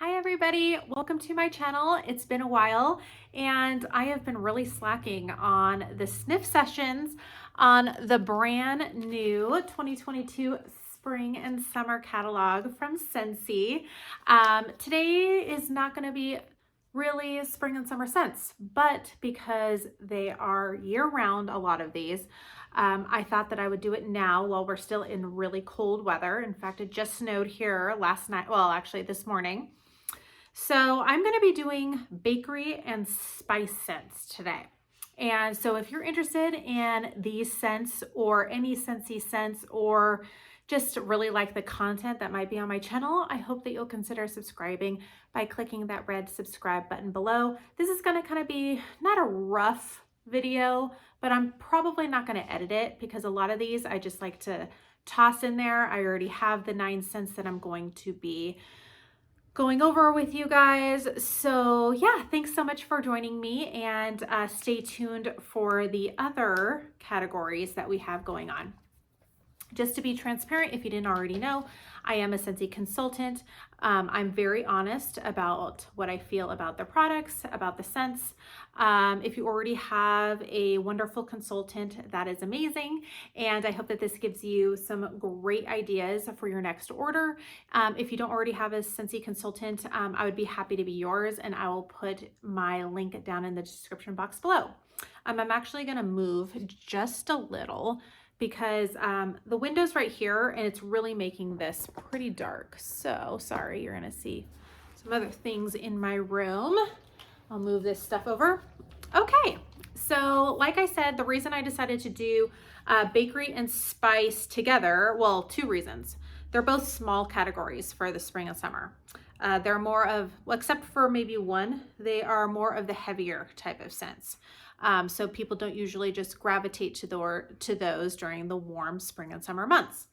Hi everybody, welcome to my channel. It's been a while and I have been really slacking on the sniff sessions on the brand new 2022 spring and summer catalog from Scentsy. Today is not going to be really spring and summer scents, but because they are year-round, a lot of these, I thought that I would do it now while we're still in really cold weather. In fact, it just snowed here last night, well, actually this morning. So I'm going to be doing bakery and spice scents today. And so if you're interested in these scents or any Scentsy scents or just really like the content that might be on my channel, I hope that you'll consider subscribing by clicking that red subscribe button below. This is going to kind of be not a rough video, but I'm probably not going to edit it because a lot of these I just like to toss in there. I already have the 9 scents that I'm going to be going over with you guys. So yeah, thanks so much for joining me, and stay tuned for the other categories that we have going on. Just to be transparent, if you didn't already know, I am a Scentsy consultant. I'm very honest about what I feel about the products, about the scents. If you already have a wonderful consultant, that is amazing. And I hope that this gives you some great ideas for your next order. If you don't already have a Scentsy consultant, I would be happy to be yours, and I will put my link down in the description box below. I'm actually gonna move just a little because the window's right here and it's really making this pretty dark. So sorry, you're gonna see some other things in my room. I'll move this stuff over. Okay, so like I said, the reason I decided to do bakery and spice together, well, 2 reasons. They're both small categories for the spring and summer. They're more of, well, except for maybe one, they are more of the heavier type of scents. So people don't usually just gravitate to those during the warm spring and summer months.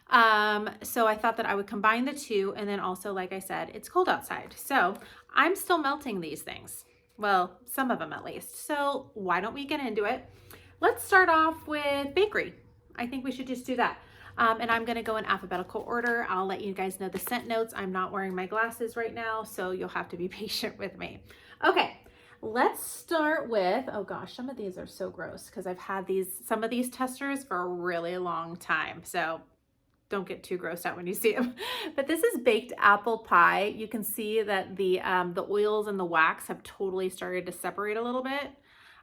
So I thought that I would combine the 2, and then also, like I said, it's cold outside. So I'm still melting these things. Well, some of them at least. So why don't we get into it? Let's start off with bakery. I think we should just do that. And I'm gonna go in alphabetical order. I'll let you guys know the scent notes. I'm not wearing my glasses right now, so you'll have to be patient with me. Okay. Let's start with, oh gosh, some of these are so gross because I've had some of these testers for a really long time. So don't get too grossed out when you see them. But this is baked apple pie. You can see that the oils and the wax have totally started to separate a little bit,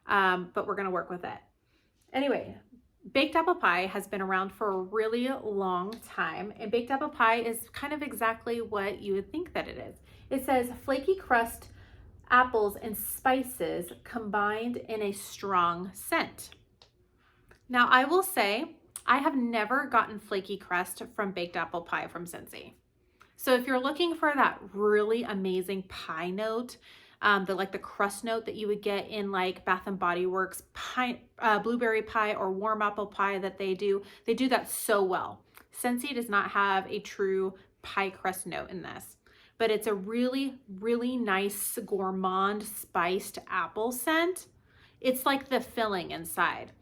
but we're gonna work with it. Anyway, baked apple pie has been around for a really long time, and baked apple pie is kind of exactly what you would think that it is. It says flaky crust, apples and spices combined in a strong scent. Now I will say I have never gotten flaky crust from baked apple pie from Scentsy. So if you're looking for that really amazing pie note, the crust note that you would get in like Bath and Body Works pie, blueberry pie or warm apple pie that they do that so well. Scentsy does not have a true pie crust note in this, but it's a really, really nice gourmand spiced apple scent. It's like the filling inside,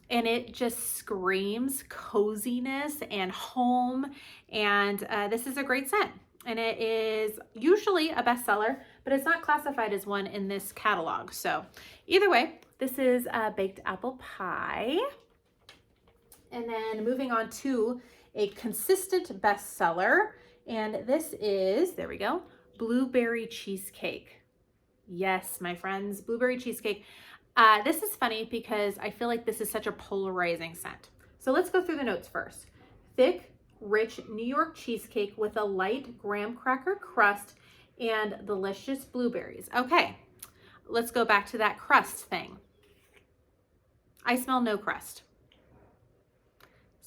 and it just screams coziness and home. And this is a great scent, and it is usually a bestseller, but it's not classified as one in this catalog. So either way, this is baked apple pie. And then moving on to a consistent bestseller. And this is, there we go, blueberry cheesecake. Yes, my friends, blueberry cheesecake. This is funny because I feel like this is such a polarizing scent. So let's go through the notes first. Thick, rich New York cheesecake with a light graham cracker crust and delicious blueberries. Okay, let's go back to that crust thing. I smell no crust.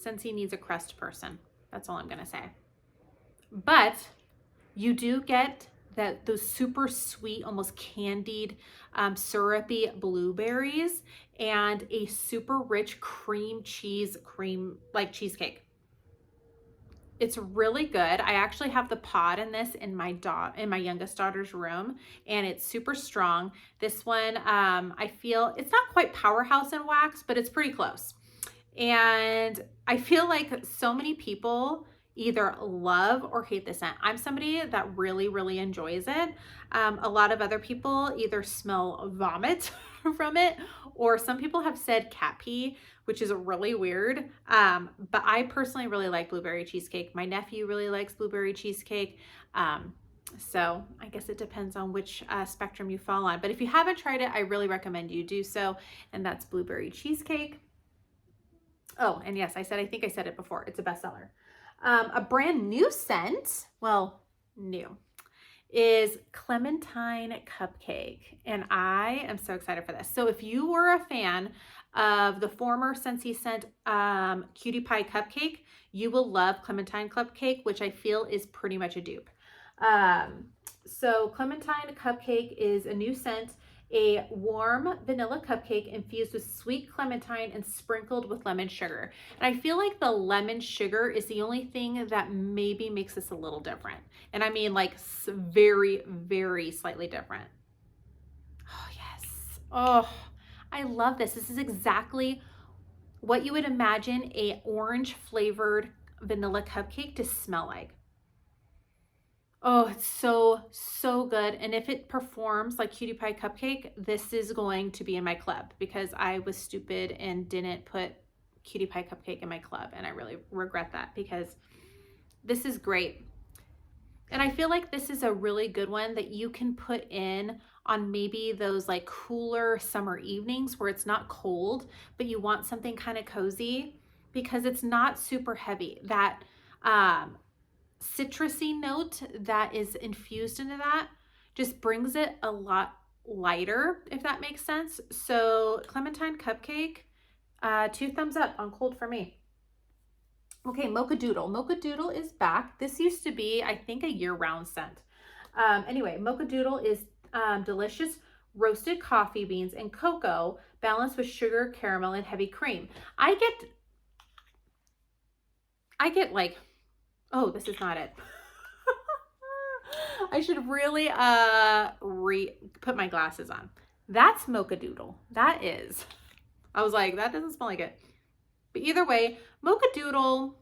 Scentsy needs a crust person. That's all I'm gonna say. But you do get those super sweet, almost candied, syrupy blueberries and a super rich cream like cheesecake. It's really good. I actually have the pod in this in my youngest daughter's room, and it's super strong. This one, I feel it's not quite powerhouse in wax, but it's pretty close. And I feel like so many people either love or hate the scent. I'm somebody that really, really enjoys it. A lot of other people either smell vomit from it, or some people have said cat pee, which is really weird. But I personally really like blueberry cheesecake. My nephew really likes blueberry cheesecake. So I guess it depends on which spectrum you fall on. But if you haven't tried it, I really recommend you do so. And that's blueberry cheesecake. Oh, and yes, I think I said it before. It's a bestseller. A brand new scent, well, new, is Clementine Cupcake. And I am so excited for this. So if you were a fan of the former Scentsy scent Cutie Pie Cupcake, you will love Clementine Cupcake, which I feel is pretty much a dupe. So Clementine Cupcake is a new scent, a warm vanilla cupcake infused with sweet clementine and sprinkled with lemon sugar. And I feel like the lemon sugar is the only thing that maybe makes this a little different. And I mean like very, very slightly different. Oh, yes. Oh, I love this. This is exactly what you would imagine a orange flavored vanilla cupcake to smell like. Oh, it's so, so good. And if it performs like Cutie Pie Cupcake, this is going to be in my club because I was stupid and didn't put Cutie Pie Cupcake in my club. And I really regret that because this is great. And I feel like this is a really good one that you can put in on maybe those like cooler summer evenings where it's not cold, but you want something kind of cozy because it's not super heavy. That, citrusy note that is infused into that just brings it a lot lighter, if that makes sense. So Clementine Cupcake, 2 thumbs up on cold for me. Okay, Mocha Doodle. Mocha Doodle is back. This used to be, I think, a year-round scent. Anyway, Mocha Doodle is delicious roasted coffee beans and cocoa balanced with sugar, caramel, and heavy cream. I get like, oh, this is not it. I should really put my glasses on. That's Mocha Doodle. That is. I was like, that doesn't smell like it. But either way, Mocha Doodle,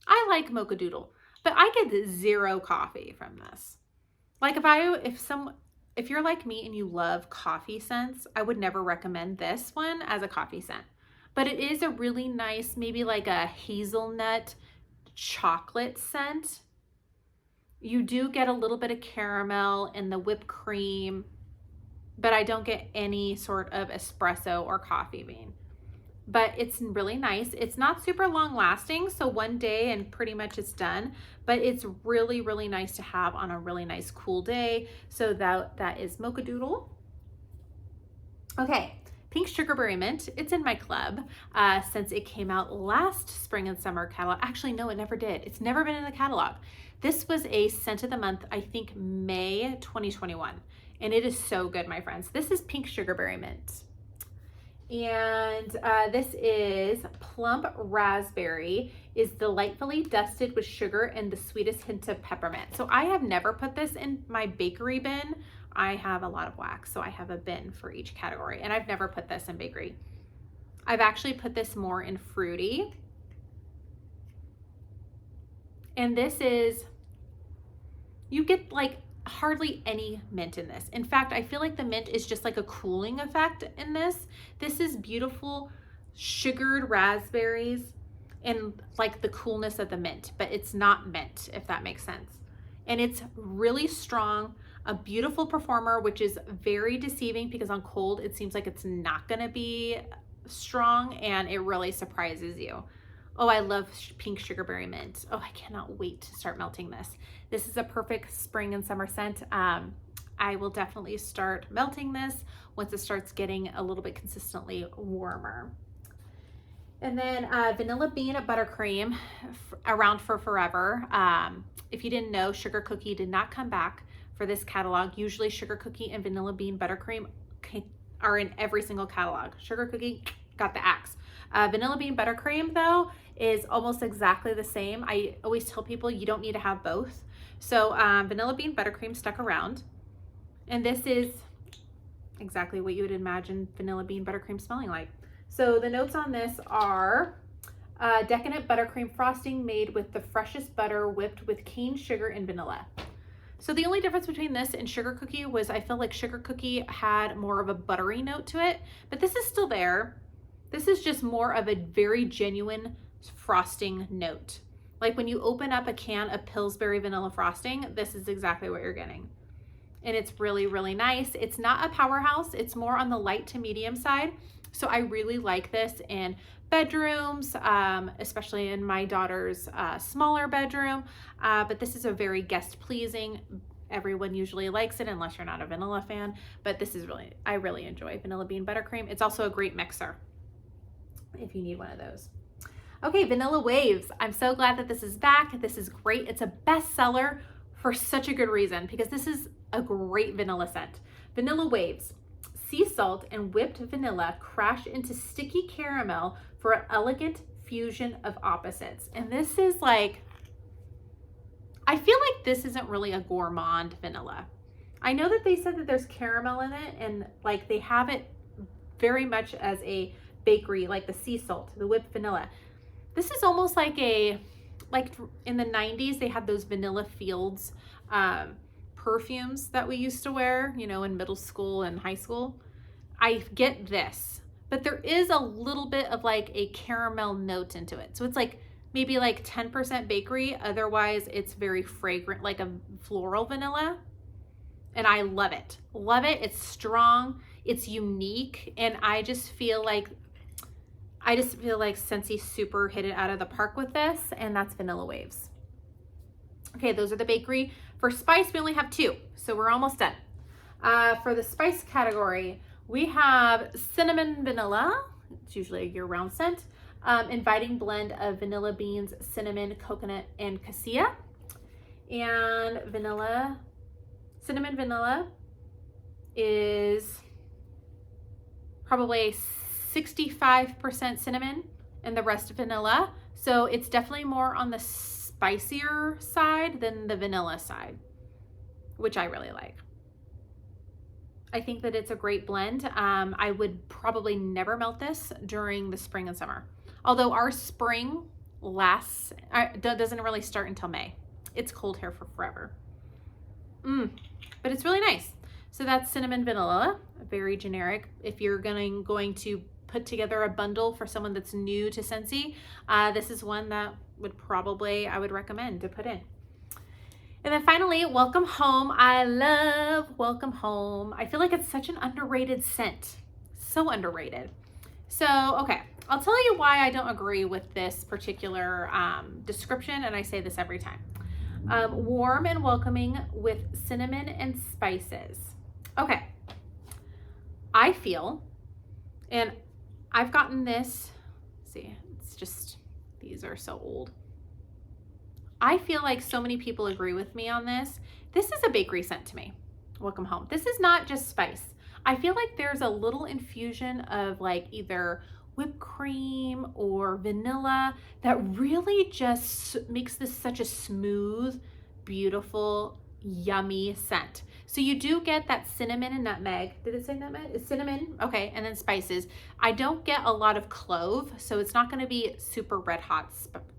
I like Mocha Doodle, but I get 0 coffee from this. Like if you're like me and you love coffee scents, I would never recommend this one as a coffee scent. But it is a really nice, maybe like a hazelnut chocolate scent. You do get a little bit of caramel and the whipped cream, but I don't get any sort of espresso or coffee bean. But it's really nice. It's not super long lasting, so one day and pretty much it's done, but it's really, really nice to have on a really nice cool day. So that is Mocha Doodle. Okay. Pink Sugarberry Mint, it's in my club since it came out last spring and summer catalog. Actually, no, it never did. It's never been in the catalog. This was a scent of the month, I think May 2021. And it is so good, my friends. This is Pink Sugarberry Mint. And this is Plump Raspberry, is delightfully dusted with sugar and the sweetest hint of peppermint. So I have never put this in my bakery bin. I have a lot of wax, so I have a bin for each category, and I've never put this in bakery. I've actually put this more in fruity. And this is, you get like hardly any mint in this. In fact, I feel like the mint is just like a cooling effect in this. This is beautiful sugared raspberries and like the coolness of the mint, but it's not mint, if that makes sense. And it's really strong. A beautiful performer, which is very deceiving because on cold, it seems like it's not gonna be strong and it really surprises you. Oh, I love Pink Sugarberry Mint. Oh, I cannot wait to start melting this. This is a perfect spring and summer scent. I will definitely start melting this once it starts getting a little bit consistently warmer. And then Vanilla Bean Buttercream, around for forever. If you didn't know, Sugar Cookie did not come back for this catalog. Usually Sugar Cookie and Vanilla Bean Buttercream are in every single catalog. Sugar Cookie got the axe. Vanilla Bean Buttercream though is almost exactly the same. I always tell people you don't need to have both. So Vanilla Bean Buttercream stuck around. And this is exactly what you would imagine Vanilla Bean Buttercream smelling like. So the notes on this are Decadent buttercream frosting made with the freshest butter whipped with cane sugar and vanilla. So the only difference between this and sugar cookie was I feel like sugar cookie had more of a buttery note to it, but this is still there. This is just more of a very genuine frosting note. Like when you open up a can of Pillsbury vanilla frosting, this is exactly what you're getting. And it's really, really nice. It's not a powerhouse. It's more on the light to medium side. So I really like this in bedrooms, especially in my daughter's smaller bedroom. But this is a very guest pleasing. Everyone usually likes it unless you're not a vanilla fan. But this is really, I really enjoy vanilla bean buttercream. It's also a great mixer if you need one of those. Okay, Vanilla Waves. I'm so glad that this is back. This is great. It's a bestseller for such a good reason because this is a great vanilla scent. Vanilla Waves. Sea salt and whipped vanilla crash into sticky caramel for an elegant fusion of opposites. And this is like, I feel like this isn't really a gourmand vanilla. I know that they said that there's caramel in it and like they have it very much as a bakery, like the sea salt, the whipped vanilla. This is almost like like in the 90s, they had those Vanilla Fields perfumes that we used to wear, you know, in middle school and high school. I get this, but there is a little bit of like a caramel note into it. So it's like maybe like 10% bakery. Otherwise it's very fragrant, like a floral vanilla. And I love it. Love it. It's strong. It's unique. And I just feel like Scentsy super hit it out of the park with this, and that's Vanilla Waves. Okay, those are the bakery. For spice, we only have 2, so we're almost done. For the spice category, we have Cinnamon Vanilla. It's usually a year-round scent. Inviting blend of vanilla beans, cinnamon, coconut, and cassia. And Cinnamon Vanilla is probably 65% cinnamon and the rest vanilla. So it's definitely more on the spicier side than the vanilla side, which I really like. I think that it's a great blend. I would probably never melt this during the spring and summer. Although our spring doesn't really start until May. It's cold here for forever. But it's really nice. So that's Cinnamon Vanilla, very generic. If you're going to put together a bundle for someone that's new to Scentsy, this is one that I would recommend to put in. And then finally, Welcome Home. I love Welcome Home. I feel like it's such an underrated scent. So underrated. So, okay, I'll tell you why I don't agree with this particular description, and I say this every time. Warm and welcoming with cinnamon and spices. Okay, I feel, and I've gotten this, see, it's just, these are so old. I feel like so many people agree with me on this. This is a bakery scent to me, Welcome Home. This is not just spice. I feel like there's a little infusion of like either whipped cream or vanilla that really just makes this such a smooth, beautiful, yummy scent. So you do get that cinnamon and nutmeg. Did it say nutmeg? It's cinnamon. Okay, and then spices. I don't get a lot of clove, so it's not gonna be super red hot,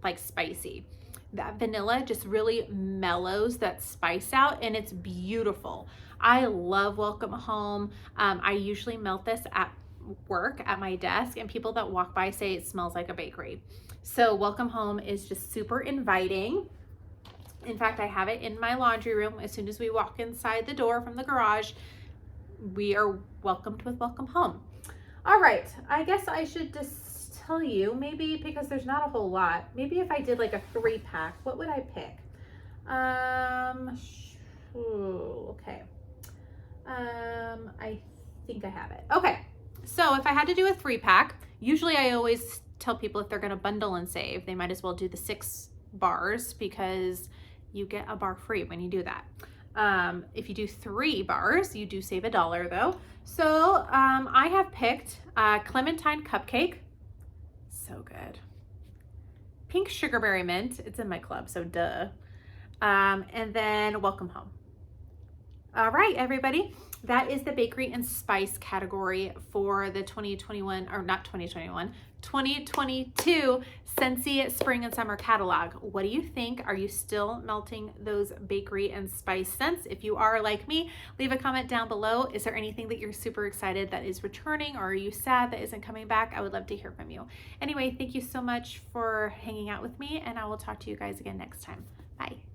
like spicy. That vanilla just really mellows that spice out, and it's beautiful. I love Welcome Home. I usually melt this at work at my desk, and people that walk by say it smells like a bakery. So Welcome Home is just super inviting. In fact, I have it in my laundry room. As soon as we walk inside the door from the garage, we are welcomed with Welcome Home. All right, I guess I should just tell you, maybe because there's not a whole lot, maybe if I did like a 3-pack, what would I pick? Okay. I think I have it. Okay, so if I had to do a 3-pack, usually I always tell people if they're gonna bundle and save, they might as well do the 6 bars because you get a bar free when you do that. If you do 3 bars, you do save $1 though. So I have picked Clementine Cupcake. So good. Pink Sugarberry Mint. It's in my club, so duh. And then Welcome Home. All right, everybody. That is the bakery and spice category for the 2021, or not 2021, 2022 Scentsy Spring and Summer Catalog. What do you think? Are you still melting those bakery and spice scents? If you are like me, leave a comment down below. Is there anything that you're super excited that is returning, or are you sad that isn't coming back? I would love to hear from you. Anyway, thank you so much for hanging out with me, and I will talk to you guys again next time. Bye.